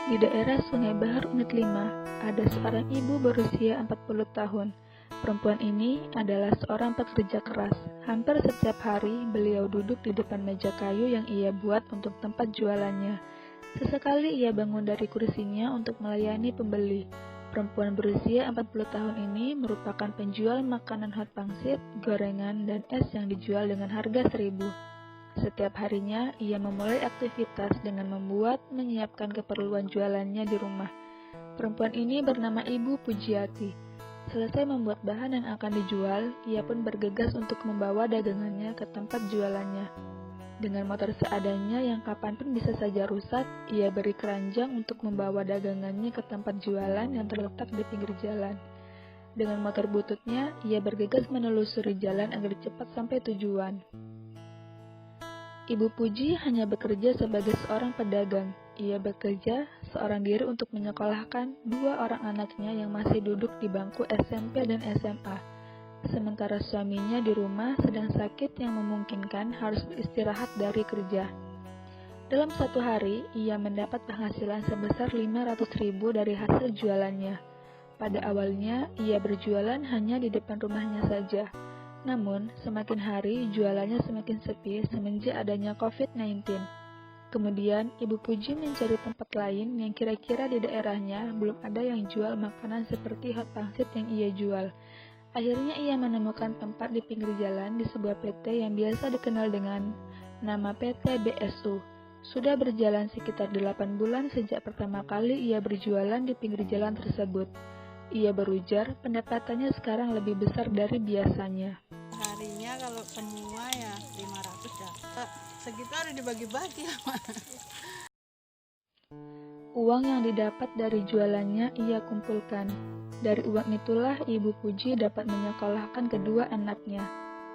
Di daerah Sungai Bahar Unit 5, ada seorang ibu berusia 40 tahun. Perempuan ini adalah seorang pekerja keras. Hampir setiap hari, beliau duduk di depan meja kayu yang ia buat untuk tempat jualannya. Sesekali ia bangun dari kursinya untuk melayani pembeli. Perempuan berusia 40 tahun ini merupakan penjual makanan hot pangsit, gorengan, dan es yang dijual dengan harga 1.000. Setiap harinya, ia memulai aktivitas dengan menyiapkan keperluan jualannya di rumah. Perempuan ini bernama Ibu Pujiati. Selesai membuat bahan yang akan dijual, ia pun bergegas untuk membawa dagangannya ke tempat jualannya. Dengan motor seadanya yang kapanpun bisa saja rusak, ia beri keranjang untuk membawa dagangannya ke tempat jualan yang terletak di pinggir jalan. Dengan motor bututnya, ia bergegas menelusuri jalan agar cepat sampai tujuan. Ibu Puji hanya bekerja sebagai seorang pedagang. Ia bekerja seorang diri untuk menyekolahkan 2 orang anaknya yang masih duduk di bangku SMP dan SMA. Sementara suaminya di rumah sedang sakit yang memungkinkan harus beristirahat dari kerja. Dalam satu hari, ia mendapat penghasilan sebesar 500.000 dari hasil jualannya. Pada awalnya, ia berjualan hanya di depan rumahnya saja. Namun, semakin hari jualannya semakin sepi semenjak adanya COVID-19. Kemudian, Ibu Puji mencari tempat lain yang kira-kira di daerahnya belum ada yang jual makanan seperti hot pangsit yang ia jual. Akhirnya ia menemukan tempat di pinggir jalan di sebuah PT yang biasa dikenal dengan nama PT BSU. Sudah berjalan sekitar 8 bulan sejak pertama kali ia berjualan di pinggir jalan tersebut. Ia berujar pendapatannya sekarang lebih besar dari biasanya. Harinya kalau semua ya 500 dapat. Segitu harus dibagi-bagi. Uang yang didapat dari jualannya ia kumpulkan. Dari uang itulah Ibu Puji dapat menyekolahkan kedua anaknya.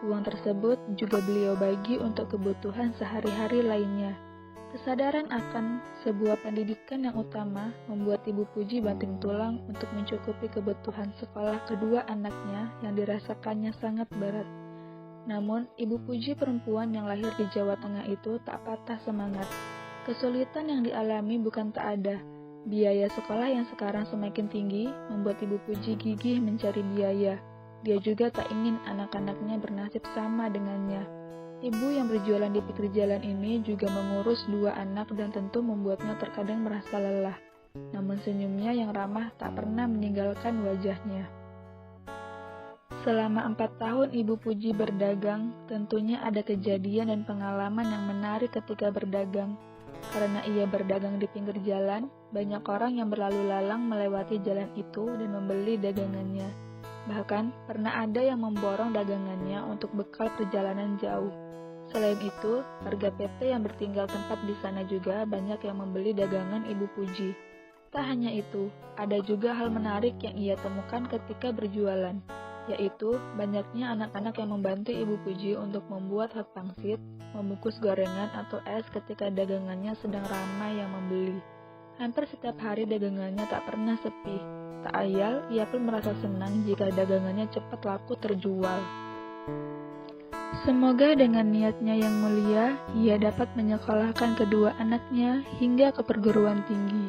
Uang tersebut juga beliau bagi untuk kebutuhan sehari-hari lainnya. Kesadaran akan sebuah pendidikan yang utama membuat Ibu Puji banting tulang untuk mencukupi kebutuhan sekolah kedua anaknya yang dirasakannya sangat berat. Namun, Ibu Puji perempuan yang lahir di Jawa Tengah itu tak patah semangat. Kesulitan yang dialami bukan tak ada. Biaya sekolah yang sekarang semakin tinggi membuat Ibu Puji gigih mencari biaya. Dia juga tak ingin anak-anaknya bernasib sama dengannya. Ibu yang berjualan di pinggir jalan ini juga mengurus 2 anak dan tentu membuatnya terkadang merasa lelah. Namun senyumnya yang ramah tak pernah meninggalkan wajahnya. Selama 4 tahun Ibu Puji berdagang, tentunya ada kejadian dan pengalaman yang menarik ketika berdagang. Karena ia berdagang di pinggir jalan, banyak orang yang berlalu lalang melewati jalan itu dan membeli dagangannya. Bahkan, pernah ada yang memborong dagangannya untuk bekal perjalanan jauh. Selain itu, warga PT yang bertinggal tempat di sana juga banyak yang membeli dagangan Ibu Puji. Tak hanya itu, ada juga hal menarik yang ia temukan ketika berjualan, yaitu banyaknya anak-anak yang membantu Ibu Puji untuk membuat hot pangsit, membungkus gorengan atau es ketika dagangannya sedang ramai yang membeli. Hampir setiap hari dagangannya tak pernah sepi. Tak ayal, ia pun merasa senang jika dagangannya cepat laku terjual. Semoga dengan niatnya yang mulia, ia dapat menyekolahkan kedua anaknya hingga ke perguruan tinggi.